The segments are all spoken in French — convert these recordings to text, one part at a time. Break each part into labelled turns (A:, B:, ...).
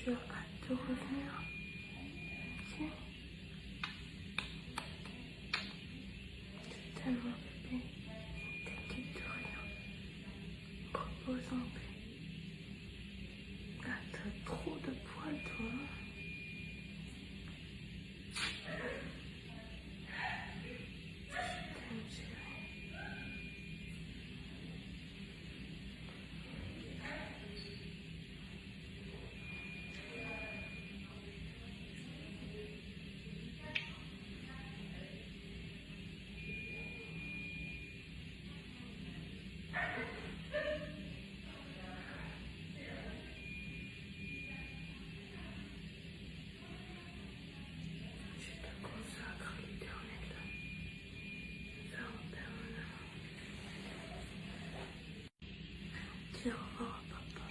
A: tu as hâte de revenir. Ok. Je t'aime, mon bébé. T'inquiète de rien. Repose en paix. Ah, t'as trop de poils, toi. Je t'aime, chérie. Je te consacre à l'éternel. Ça en permanent. Dis au revoir à papa.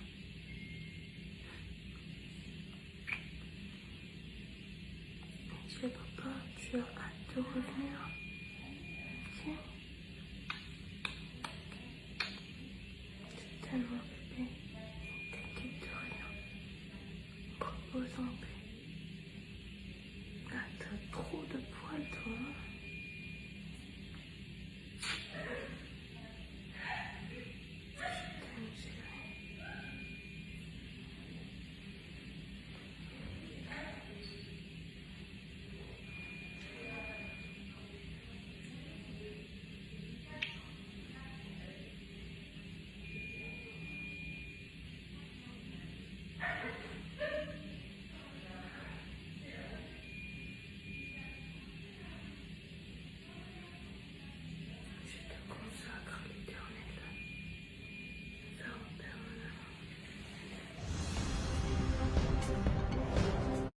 A: Dis à papa, tu as hâte de revenir.